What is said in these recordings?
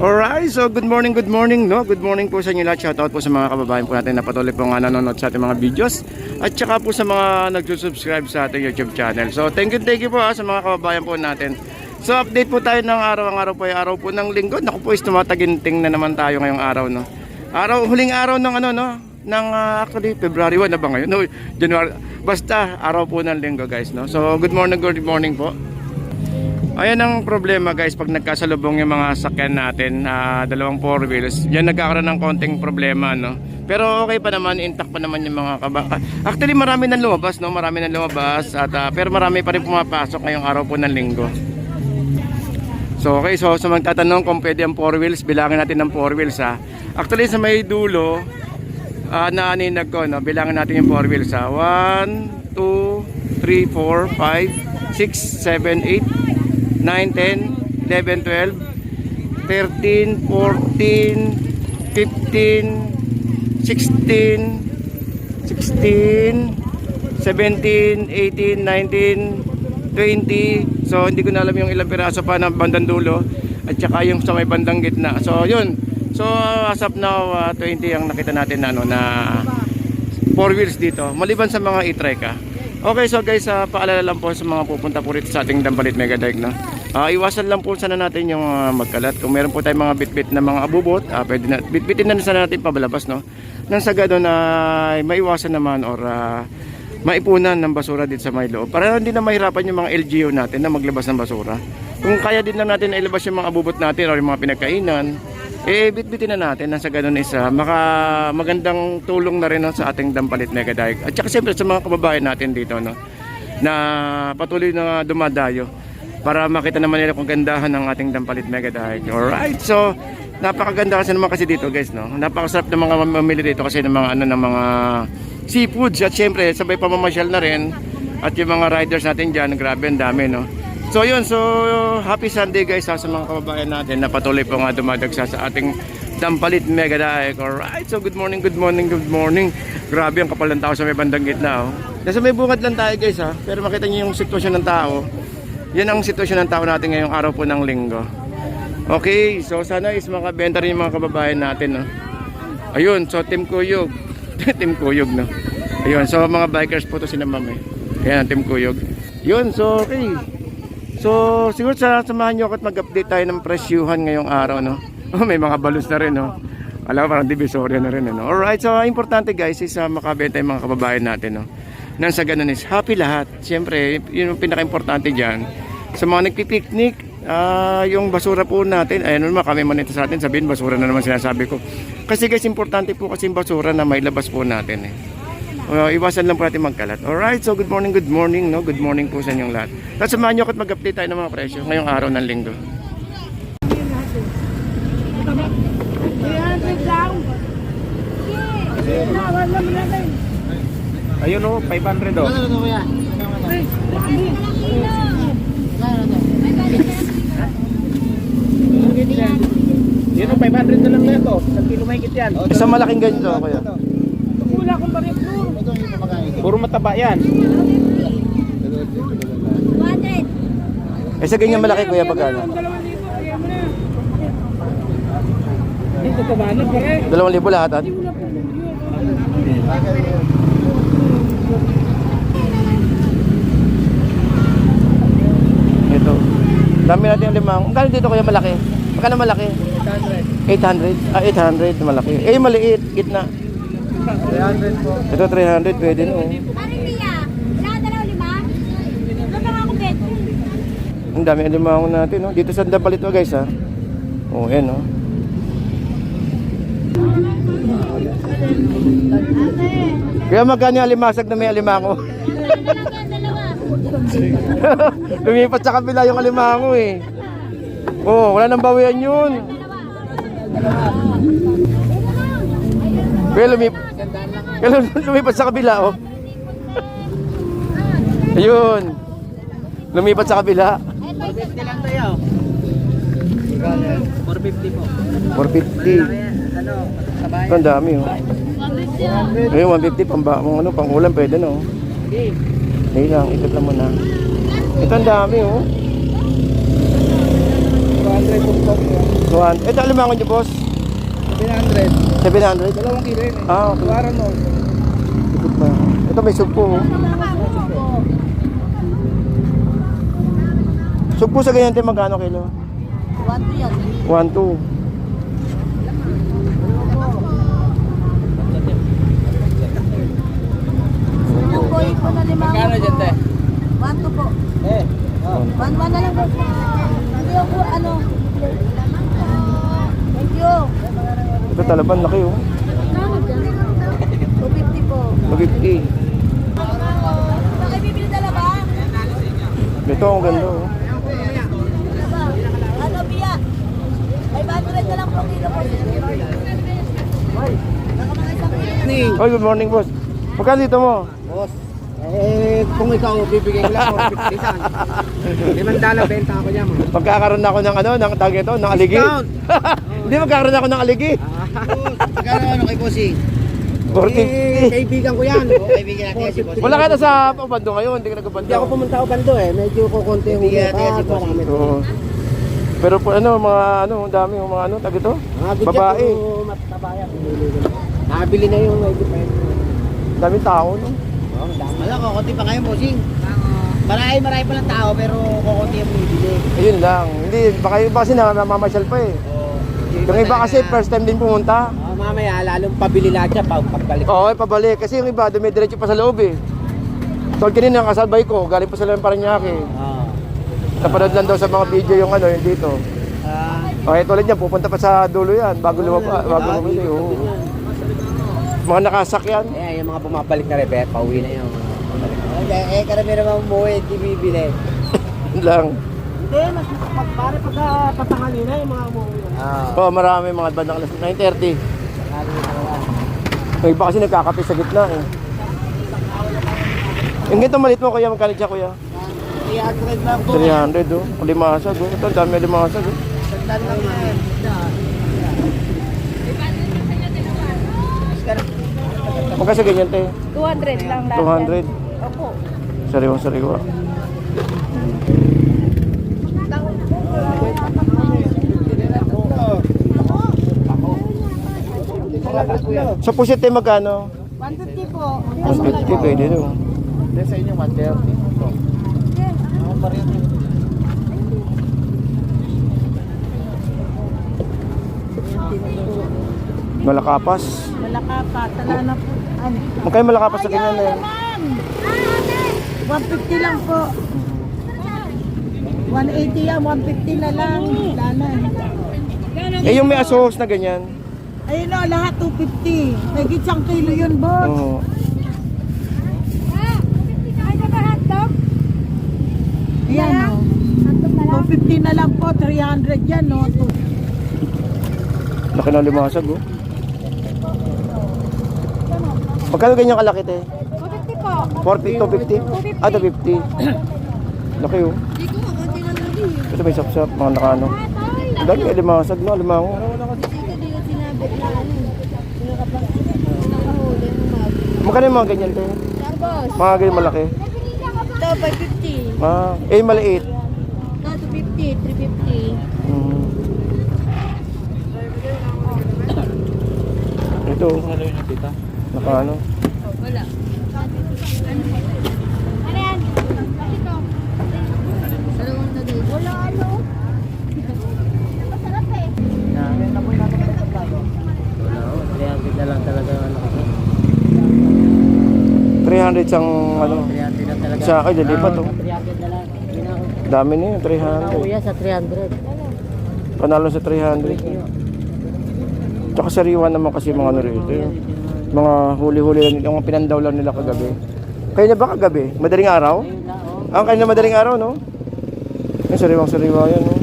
Alright, so good morning, no? Good morning po sa inyo lahat. Shoutout po sa mga kababayan po natin na patuloy po nga nanonood sa ating mga videos. At saka po sa mga nag-subscribe sa ating YouTube channel. So thank you po sa mga kababayan po natin. So update po tayo ng araw. Ang araw po ay araw po ng linggo. Naku po, is tumataginting na naman tayo ngayong araw, no? Huling araw ng ano, no? Actually, February 1 na ba ngayon? No, January. Basta, araw po ng linggo, guys, no? So good morning po. Ayan ang problema, guys, pag nagkasalubong yung mga sakyan natin, dalawang four wheels, yan nagkakaroon ng konting problema, no? Pero okay pa naman, intact pa naman yung mga actually marami nang lumabas, no? Marami nang lumabas at pero marami pa rin pumapasok ngayong araw po ng linggo. So okay, so sa magtatanong kung pwede ang four wheels, bilangin natin ng four wheels, ha. Actually sa may dulo naaninag ko, no? Bilangin natin yung four wheels, ha. 1, 2, 3, 4, 5, 6, 7, 8 9, 10, 11, 12, 13, 14, 15, 16, 17, 18, 19, 20. So hindi ko na alam yung ilang piraso pa ng bandang dulo at saka yung sa may bandang gitna. So yun. So as of now 20 ang nakita natin na, na four wheels dito. Maliban sa mga e-trike. Okay, so guys, paalala lang po sa mga pupunta po rito sa ating Dambalit Mega Dike, no? Iwasan lang po sana natin yung magkalat. Kung meron po tayong mga bitbit na mga abubot, pwede na bitbitin na sana natin pabalabas, no? Nang sa gano'n na maiwasan naman or maipunan ng basura dito sa may loob. Para hindi na mahirapan yung mga LGU natin na maglabas ng basura. Kung kaya din lang natin na ilabas yung mga abubot natin or yung mga pinagkainan, bitbitin na natin. Nang sa gano'n is magandang tulong na rin, no, sa ating Dambalit Mega Dike. At saka siyempre sa mga kababayan natin dito, no, na patuloy na dumadayo para makita naman nila kung gandahan ng ating Dambalit Mega Dike. Alright, so napakaganda kasi naman kasi dito, guys, no. Napakasarap ng mga mamili dito kasi ng mga ng mga seafoods at siyempre sabay pamamasyal na rin at yung mga riders natin diyan, grabe ang dami, no. So yun, so happy Sunday, guys, sa mga kababayan natin na patuloy po nga dumadagsa sa ating Dambalit Mega Dike. Alright, so good morning. Grabe ang kapal ng tao sa may bandang gitna, oh. Nasa may bungad lang tayo, guys, ha. Pero makita niyo yung sitwasyon ng tao. Yan ang sitwasyon ng tao natin ngayong araw po ng linggo. Okay, so sana is makabenta rin yung mga kababayan natin, no? Ayun, so Team Kuyog. Team Kuyog, no? Ayun, so mga bikers po to sina ma'am, eh. Ayan ang Team Kuyog. Yun, so okay. So siguro samahan nyo ako at mag-update tayo ng presyuhan ngayong araw, no? May mga balus na rin, no? Alam ko parang divisoria na rin, no? Alright, so importante, guys, is makabenta yung mga kababayan natin, no? Nang sa ganun is happy lahat. Siyempre, yun yung pinaka-importante dyan. Sa mga nagpipiknik, yung basura po natin, ayun naman kami manito sa atin, sabihin basura na naman sinasabi ko. Kasi guys, importante po kasi yung basura na may labas po natin, eh. Iwasan lang po natin magkalat. Alright, so good morning, no? Good morning po sa inyong lahat. At samahan nyo ako at mag-update tayo ng mga presyo ngayong araw ng linggo. Ayun, o, 500, o. Yun, o, 500 na lang na ito. 1 kilo mahigit yan. Isang malaking ganito, kuya. Wala akong baril, puro mataba yan. Sa ganyan malaki, kuya, pagkano? 2,000 lahat, at? Ito. Dami natin yung limang. Magkano dito, kuya, malaki? Magkano malaki? 800. 800 malaki. Yung maliit, gitna. 300 po. Ito 300, pwede, no? Ang dami ang limango natin, no? Dito sa Dambalit, oh, guys, ha? Oh, yan, no? Kaya magkano yung alimasag na may alimango? Lumipat sa kabila yung alimango, eh. Oh, wala nang bawian yun. Kaya lumipat sa kabila, oh. Ayun. Lumipat sa kabila. 450 lang tayo. 450 po. 450. Ano, sabay. Ang dami, oh. Ayun, 150 pang ulam pwede, no? Okay. Hindi lang, ikot lang muna. Ito ang dami, oh. 200 po. Ito, alimango nyo, boss? 700. 700? 2 kilo yun eh. Ah, okay. Tuwaran mo. Ikot pa. Ito may sugpo, oh. Sugpo sa ganyan, tayo magkano kilo? 1 yan. 1, 2. Yung boy po na 5. Magkano dyan, te? 1 po. Eh. 1 na lang po. Hindi ako ano. Thank you. Ito talaban, laki, oh. 250 po. 250. Bakit bibili talaga? Ito, ang ganda, oh. Ano biya? 500 na lang po kilo po. Baka mga isang kilo. Oh, good morning, boss. Magkano dito mo? Boss. Kung ikaw, bibigay ko lang 450 saan. 5 benta ako niya mo. Magkakaroon ako ng ano, ng tag ito, ng aligi. Discount! Hindi, magkakaroon ako ng aligi. Magkano ano kay Bossing? 450. Kaibigan ko yan. Kaibigan natin si Bossing. Wala ka na sa Pabando ngayon, hindi ka nagabando. Hindi ako pumunta ako bando eh. Medyo kukunti yung huli. Marami. Oo. Pero po ano, mga ano, ang dami yung mga ano, tag ito. Babae. Matabayan. Nakabili na yung medyo pa yun. Daming tao, no? Alam ko, konti pa ngayon, Bossing. Marami pa lang tao, pero kukunti yung bibili. Ayun lang. Hindi, baka iba kasi namamasyal pa eh. Yung iba kasi first time din pumunta. Mamaya, lalong pabili lahat siya pagbalik. Oo, pabalik. Kasi yung iba, dumidiretso pa sa loob eh. Tol kanina, ang kasalbay ko, galing pa sila ng Parañaque. Napanood lang daw sa mga video yung ano, yung dito. Okay, tulad niya, pupunta pa sa dulo yan, bago bumili. Oo. Mga nakasakyan. Eh, yung mga bumabalik na repet, pauwi na yun. Karami naman umuwi, hindi bibili. Yun lang. Hindi, pare pagka patangali na yung mga umuwi. Oo, marami mga bandang alas 9:30. Yung iba kasi nagkakape sa gitna eh. Yung ganito malit mo kuya, magkano siya kuya? 300 lang po. 300 oh. Limasag oh. Ito, dami limasag oh. Sandal lang yan. Magkano sa ganyan te? 200 lang lahat. 200. Opo. Sariwa-sariwa. Sa pusit tayo magkano? 150 po. 150 pwede no. Hindi sa inyo, 130. Malakapas. Malaka pa. Tala na po. Magkano malakapas sa ganyan eh? 150 lang po. 180 yan, 150 na lang. Wala na. Eh yung may asos na ganyan. Ayun o, lahat 250. May gitsang kilo yun, boss. Oo. Ayan o. 250 na lang po, 300 yan o. Laki ng limasag oh. Magkano ganyan kalaki te? 250 po. 40 to 50? Ah, to 50. Laki oh. Dito, konti lang lagi. Ito may sapsap, mga nakano. Ang dami may limasag no, limango. Dito, di ko sinabit na ano. Nakahuli mo mag. Magkano yung mga ganyan te? Saan, boss? Mga ganyan malaki. Ito, 550. Ah, eh maliit. Ito, 250, 350. Hmm. Ito. Nakano? Wala. Ano yan? Ito. Dalawang tagay. Wala ano? Masarap eh. 300 na lang talaga ano kasi. 300 sang ano. 300 na talaga. Sa akin, lilipat oh. 300 na lang. Dami na yun, 300. Kuya sa 300. Panalo sa 300. Tsaka sariwa naman kasi mga ano rito. Mga huli-huli lang nila, mga pinandaw lang nila kagabi. Kayo na ba kagabi? Madaling araw? Ah, kayo na madaling araw, no? Yung sariwang-sariwa yan, no?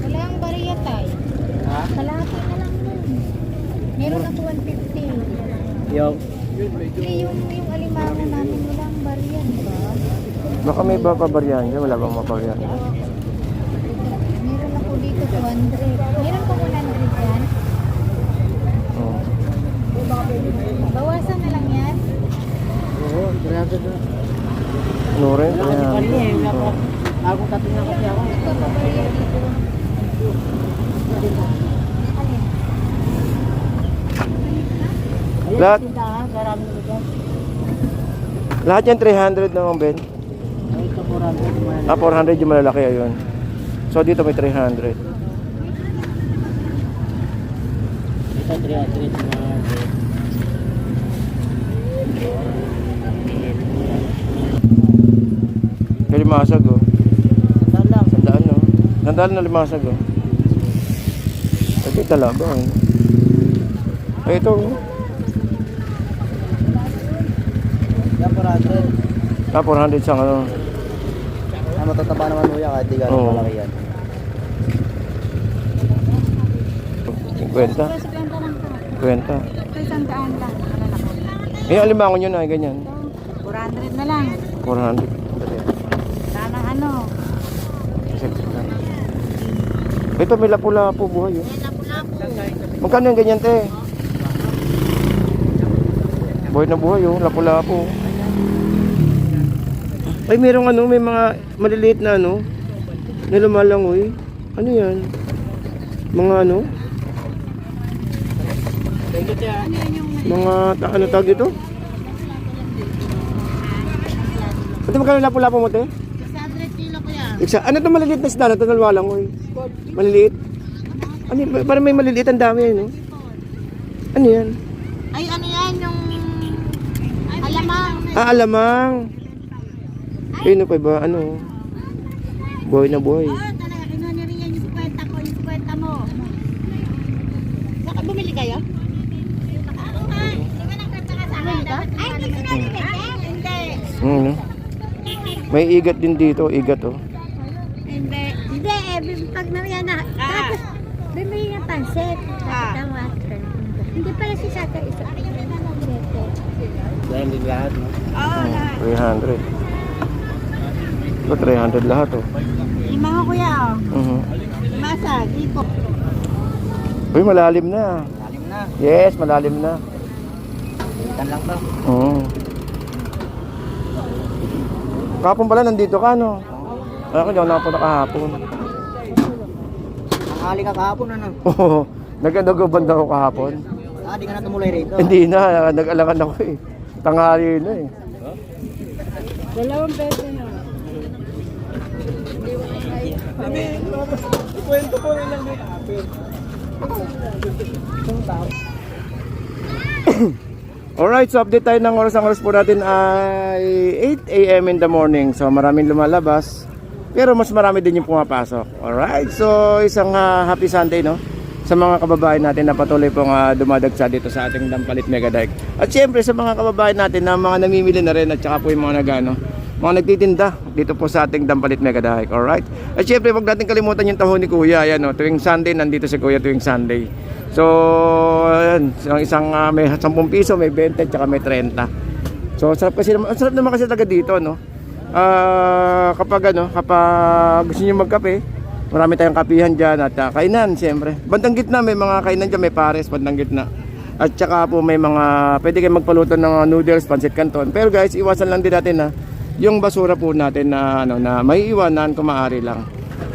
Wala ang bariya tayo. Ha? Kalahati na lang nun. Meron ako 150. Yung Yung alimango namin, wala ang bariya, di ba? Baka may iba pa baryan dyan, wala bang mabaryan? Meron ako dito 200. Meron ko 100 yan. Oh. Bawasan na lang yan. Oo, 300 na. Ano rin? Wala kasi Ayan. kanina eh. Ako tatin na kasi ako. Ito, pabariya dito. Lahat, Tindahan, maraming lugar. lahat yan 300 naman, Ben. Ito 400. 400 yung malalaki, ayun. So, dito may 300. Ito 300. Limasag, oh. Saan lang? Sandaan, no? Sandaan na limasag, oh. Ito talaba, eh. Ay, ito, oh. Yan, 400. 400 sa ano. Matataba naman kuya kahit di gano'ng Oo. malaki yan. 50. 50. Isang daan lang. Malalaki. Eh, alimangon yun, ay, ganyan. 400 na lang. 400. Sana ano. Ito, may lapu-lapu buhay, oh. Magkano yung ganyan, te? Buhay na buhay, oh. Lapu-lapu. Ay, merong ano, may mga maliliit na ano, na lumalangoy. Ano yan? Mga ano? Mga, ano tawag dito? Ito magkano lapu-lapu mo, te? 100 kilo ko yan. Ano ito maliliit na isda na ito na lumalangoy? Maliliit? Ano yun? Parang may maliliit ang dami, no? Ano yan? Ay, ano yan yung alamang. Alamang. Ayun pa ba? Ano? Buhay na buhay. Oo, talaga. Kinuha niya rin yan yung 50 ko, yung 50 mo. Saka bumili kayo? Oo nga. Di ba nagkanta ka sa akin? Ay, hindi ko Hindi. No? May igat din dito, igat, oh. Hindi. Hindi, pag nariyan na. Tapos, bumili ng pansit. Tapos, hindi pala si Saka isa. Yan din lahat, no? Oo, lahat. 300. Ito, 300 lahat, oh. Yung mga kuya, oh. Masa, tipo. Uy, malalim na. Lalim na. Yes, malalim na. Ikan lang to. Kapon pala, nandito ka, no? Ako, hindi ako nakapunta kahapon. Nanghali ka kahapon, ano? Oo, nagkandagabanda ako kahapon. Di ka na tumuloy rito. Hindi na, nag-alangan ako, eh. Tanghali na, eh. 2 peso na. Kwento ko na lang dito. Alright, so update tayo ng oras. Ang oras po natin ay 8 AM in the morning. So maraming lumalabas, pero mas marami din yung pumapasok. Alright, so isang happy Sunday, no? Sa mga kababayan natin na patuloy pong dumadagsa dito sa ating Dampalit Mega Dike. At syempre sa mga kababayan natin na mga namimili na rin at saka po yung mga mga nagtitinda dito po sa ating Dampalit Mega Dike. Alright? At syempre wag natin kalimutan yung tahon ni Kuya. Ayan, no? Tuwing Sunday nandito si Kuya tuwing Sunday. So, ayan, isang may 10 piso, may 20 at saka may 30. So, sarap naman kasi talaga dito, no? Kapag gusto niyo magkape, marami tayong kapihan dyan at kainan, siyempre. Bandang gitna, may mga kainan dyan, may pares, bandang gitna. At saka po may mga, pwede kayo magpaluto ng noodles, pancit canton. Pero guys, iwasan lang din natin na yung basura po natin na, na may iwanan kung maaari lang.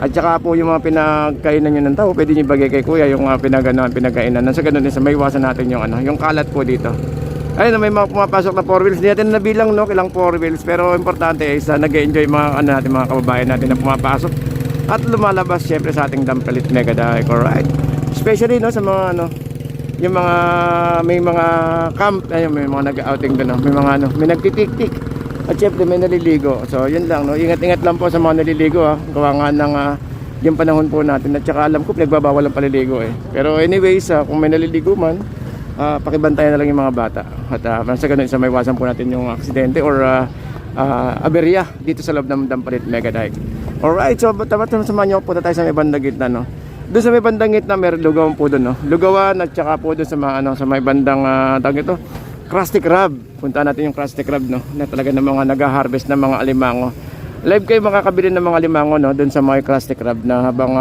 At saka po yung mga pinagkainan nyo ng tao, pwede nyo ibagay kay kuya yung pinagkainan. Nasa ganun din, may iwasan natin yung, yung kalat po dito. Ayun, may mga pumapasok na 4 wheels. Hindi natin nabilang, no, ilang 4 wheels. Pero importante is nag-enjoy natin, mga kababayan natin na pumapasok. At lumalabas syempre sa ating Dampalit Mega Dike, alright? Especially, no, sa mga, yung mga, may mga camp, ayun, may mga nag-outing doon, no? May mga, may nagtitik-tik. At syempre may naliligo. So yun lang, no? Ingat-ingat lang po sa mga naliligo, ha. Gawa nga ng yung panahon po natin. At saka alam ko pinagbabawal ang paliligo, eh. Pero anyways, kung may naliligo man, pakibantayan na lang yung mga bata. At sa ganun, may iwasan po natin yung aksidente or aberya dito sa loob ng Dampalit Mega Dike. Alright, so samahan nyo, punta tayo sa may bandang gitna, no? Doon sa may bandang gitna, meron lugawan po doon, no? Lugawan at saka po doon sa mga, sa may bandang tawag ito, Krusty Krab. Puntaan natin yung Krusty Krab, no? Na talaga ng mga nag-harvest ng mga alimango. Live kayo makakabili ng mga alimango, no? Doon sa mga Krusty Krab na habang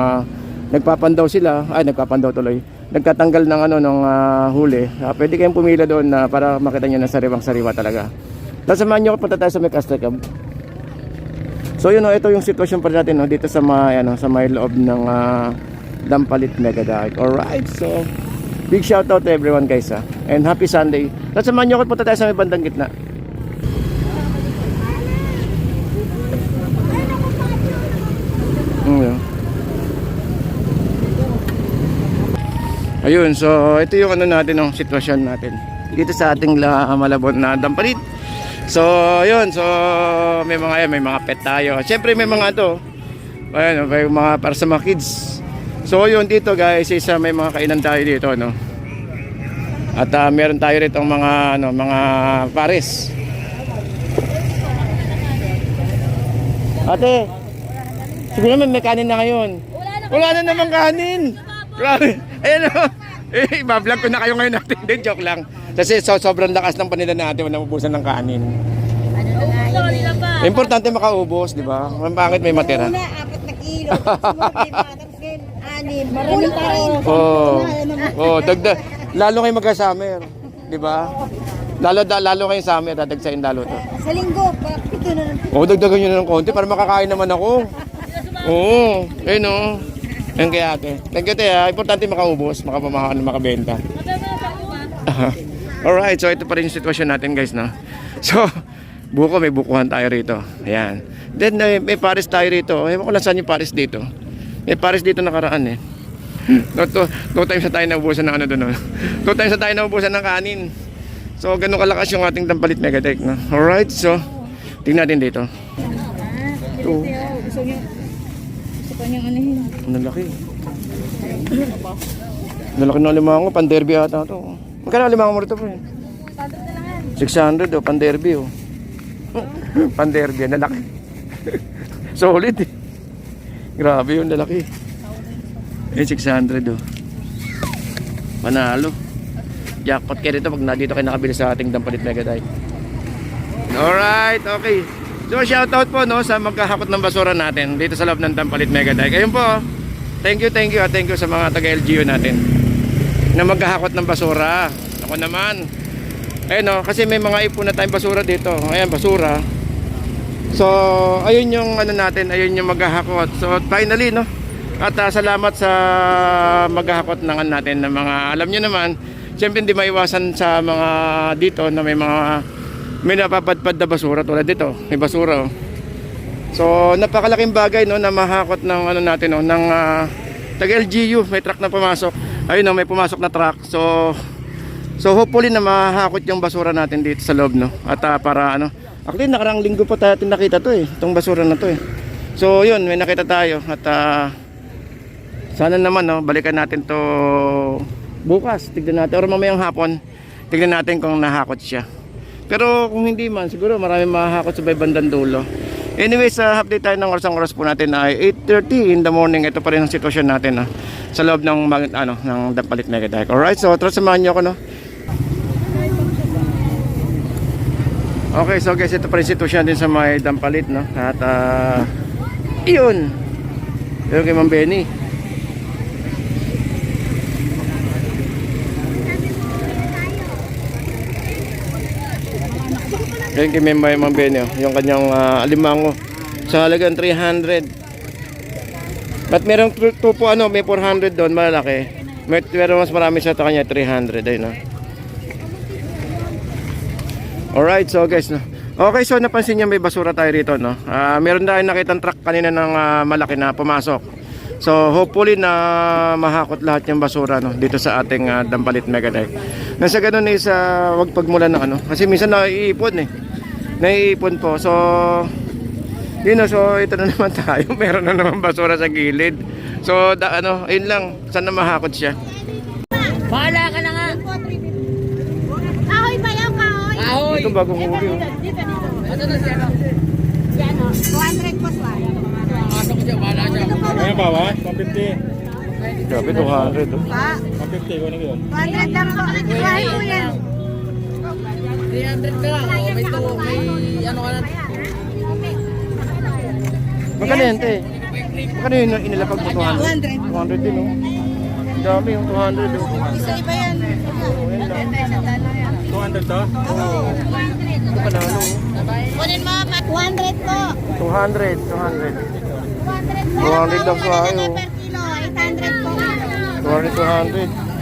nagpapandaw sila, nagpapandaw tuloy, nagtatanggal ng ng huli. Pwede kayong pumila doon para makita nyo na sariwang-sariwa talaga. Samahan nyo, punta tayo sa may Krusty Krab. So yun, ito yung sitwasyon pa natin, no? Dito sa may, sa may loob ng Dampalit Mega Dike. Alright, so Big shout out to everyone guys ha. And happy Sunday. At samahan nyo ako, punta tayo sa may bandang gitna. Yeah. Ayun, so ito yung ano natin, oh, sitwasyon natin dito sa ating Malabon na Dampalit. So, ayun, so may mga pet tayo. Siyempre may mga to. Ayun, may mga para sa mga kids. So, yun dito guys, isa may mga kainan tayo dito, no. At meron tayo rito mga mga pares. Ate, siguro naman may kanin na ngayon. Wala na naman kanin. Grabe. Ayan o. Ibablog ko na kayo ngayon natin. Hindi, joke lang. Kasi sobrang lakas ng panila natin na ubusan ng kanin. Importante makaubos, di ba? Pangit may matira. Una, 4 na kilo. Sumunod, 5, 6, 6. Maraming tao. Oo, dagdag. Lalo kayo magka-summer, di ba? Lalo kayo summer, dadagsayin lalo to. Sa linggo, 7 na lang. Oo, dagdagan nyo na ng konti para makakain naman ako. Oo, ayun o. Ayun kaya ate. Thank you, te, ha. Importante makaubos, makabenta. Alright, so ito pa rin yung sitwasyon natin guys, no? So, may bukuhan tayo rito. Ayan. Then may pares tayo rito. Ewan ko lang saan yung pares dito. May pares dito nakaraan eh. Two times na tayo naubusan ng ano doon. 2 times na tayo naubusan ng kanin. So ganun kalakas yung ating Dampalit Megatech, no? Alright, so tingnan natin dito. Ito. Gusto ko niyang anahin. Ang laki. Lalaki ng alimango, pan-derby ata ito. Magkano alimango mo rito po eh? 600 oh, pan-derby oh. Pan-derby, lalaki. Solid eh. Grabe yung lalaki. 600 oh. Panalo. Jackpot kayo rito pag nandito kayo nakabili sa ating Dampalit Megatech. Alright, okay. So shoutout po no sa magkahakot ng basura natin dito sa loob ng Dampalit Megatech. Ayun po. Thank you sa mga taga-LGU natin na maghahakot ng basura. Ako naman. Ayun no, kasi may mga ipon na tayong basura dito. Ayan, basura. So, ayun yung ano natin, ayun yung maghahakot. So, finally no. At salamat sa maghahakot ng ano natin ng mga, alam niyo naman, siyempre hindi maiwasan sa mga dito na may napapadpad na basura tulad dito, may basura oh. So napakalaking bagay no na mahakot ng ano natin no ng taga-LGU, may truck na pumasok. Ayun no, may pumasok na truck. So hopefully na mahakot yung basura natin dito sa loob no. At para ano, actually nakarang linggo pa tayo nakita to eh, itong basura na to eh. So yun, may nakita tayo at sana naman no, balikan natin to bukas, tignan natin or mamayang hapon, tignan natin kung nahakot siya. Pero kung hindi man, siguro marami mahakot sa bandang dulo. Anyways, update tayo ng oras po natin ay 8:30 in the morning. Ito pa rin ang sitwasyon natin sa loob ng ng Dampalit Megatech. Alright, so tara samahan niyo ako no. Okay, so guys, ito pa rin sitwasyon din sa may Dampalit no. At iyon. Yung kay Ma'am Benny. Yan kay Ma'am Benny, yung kanyang alimango sa halagang 300. But merong tupo may 400 doon, malaki. Pero mas marami sa kanya 300 ayun. Alright, so guys no. Okay, so napansin niyo may basura tayo rito no. Meron tayong nakitang truck kanina ng malaki na pumasok. So hopefully na mahakot lahat yung basura no dito sa ating Dampalit Megatech. Nasa ganun is wag pagmulan ng ano kasi minsan naiipon eh. Naiipon po. So yun know, so ito na naman tayo. Meron na naman basura sa gilid. So yun lang, sana mahakot siya. Bahala ka na nga. Kahoy pa yung kahoy. Kahoy. Ito bagong huli oh. Dito. Yan o, 200 po sa. Ngayon ba? 150. Grabe 200 oh. Pa. 150 ko na yun. 200 lang po. Kahoy po yan. 300 ka. May ano ka na. Magkano yan te? Magkano yun inilapag mo 200? 200 din oh. Dami yung 200 oh. Isa iba yan. 200 to? Ito panalo oh. Kunin mo, 200 po. 200 200 lang sa ayo. per kilo, 800 po. 200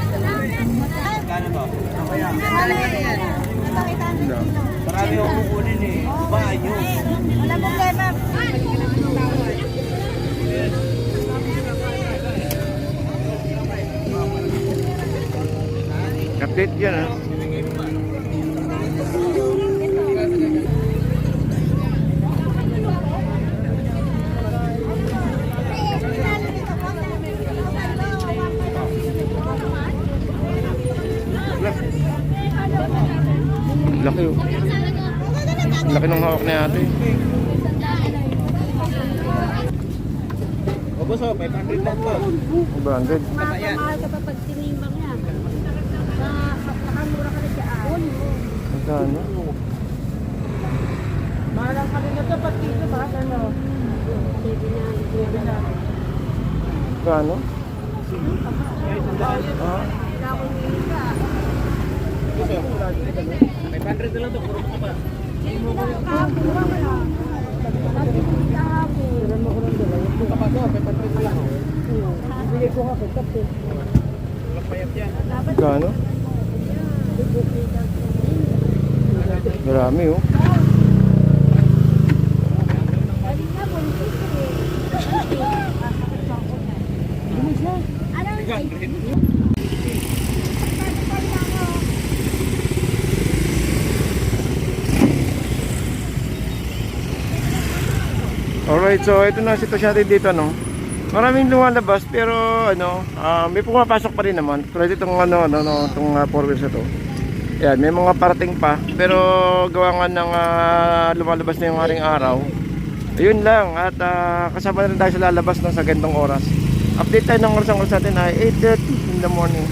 Marami akong kukunin eh. Banyo. Wala problema. Update yan ha. Laki oh. Laki ng hawak na ate. O boss, 500 lang po. 100. Mahal ka pa pag tinimbang yan. Nakamura ka na dyan. Magkano? Mahal ang kanina to pag dito ba? Ano? Magkano? Ah, 500 na lang to, puro ka pa. Kapag ko, 500 na lang. magkano? Marami oh. Alright, so ito na ang sitwasyon natin dito, no. Maraming lumalabas pero ano, may pumapasok pa rin naman. Tulad itong itong 4 wheels na to. Yan, may mga parating pa pero gawa nga ng lumalabas na yung haring araw. Ayun lang at kasama na rin tayo sa lalabas no, sa gandong oras. Update tayo ng oras natin ay 8:30 in the morning.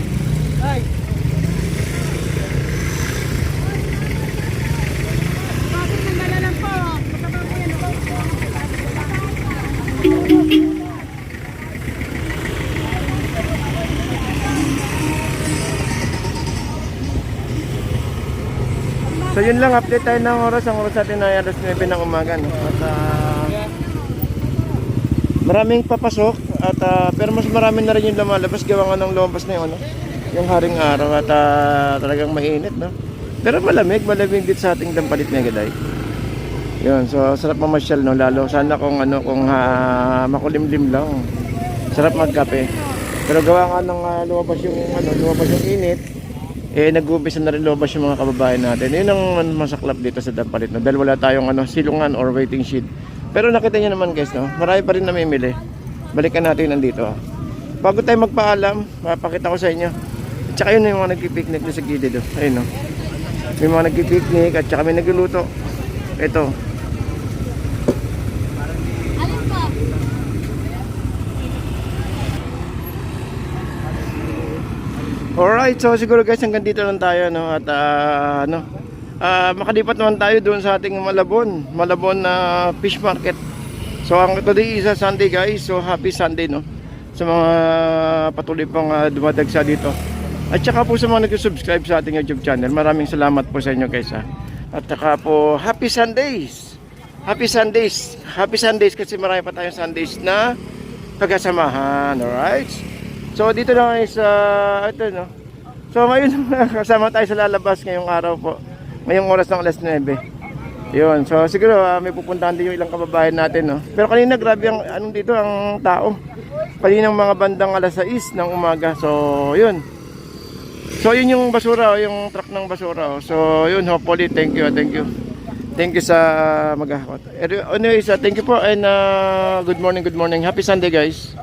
Ay! So yun lang, update tayo ng oras. Ang oras natin ay alas 9 ng umaga, no? At maraming papasok at pero mas marami na rin yung lumalabas gawa nga ng lumabas na yung yung haring araw at talagang mainit, no? Pero malamig dito sa ating Dampalit Megaday. Yun, so sarap mamasyal, no? Lalo sana kung kung makulimlim lang. Sarap magkape. Pero gawa nga ng lumabas yung init, nag-uumpisa na rin lumabas yung mga kababayan natin. Yun ang masaklap dito sa Dampalit, no? Dahil wala tayong silungan or waiting shed. Pero nakita niyo naman guys, no? Marami pa rin namimili. Balikan natin nandito. Bago tayo magpaalam, mapakita ko sa inyo. At saka yun yung mga nagpipiknik sa gilid. Ayun, no? May mga nagpipiknik at saka may nagluluto. Ito. Alin po? Alright, so siguro guys hanggang dito lang tayo, no? At makalipat naman tayo doon sa ating Malabon na fish market. So ang today is a Sunday guys. So happy Sunday, no? Sa mga patuloy pang dumadagsa dito. At saka po sa mga nag-subscribe sa ating YouTube channel. Maraming salamat po sa inyo guys, ha? At saka po happy Sundays. Happy Sundays. Happy Sundays kasi marami pa tayong Sundays na pagkasamahan. Alright? So dito na guys, ito, no? So ngayon kasama tayo sa lalabas ngayong araw po. Ngayong oras ng alas 9. Yun, so siguro may pupuntahan din yung ilang kababayan natin, no? Pero kanina grabe ang dito ang tao. Kaninang mga bandang alas 6 ng umaga. So yun. So yun yung basura, yung truck ng basura. So yun, hopefully, thank you. Thank you sa maghahakot. Anyways, thank you po and good morning. Happy Sunday guys.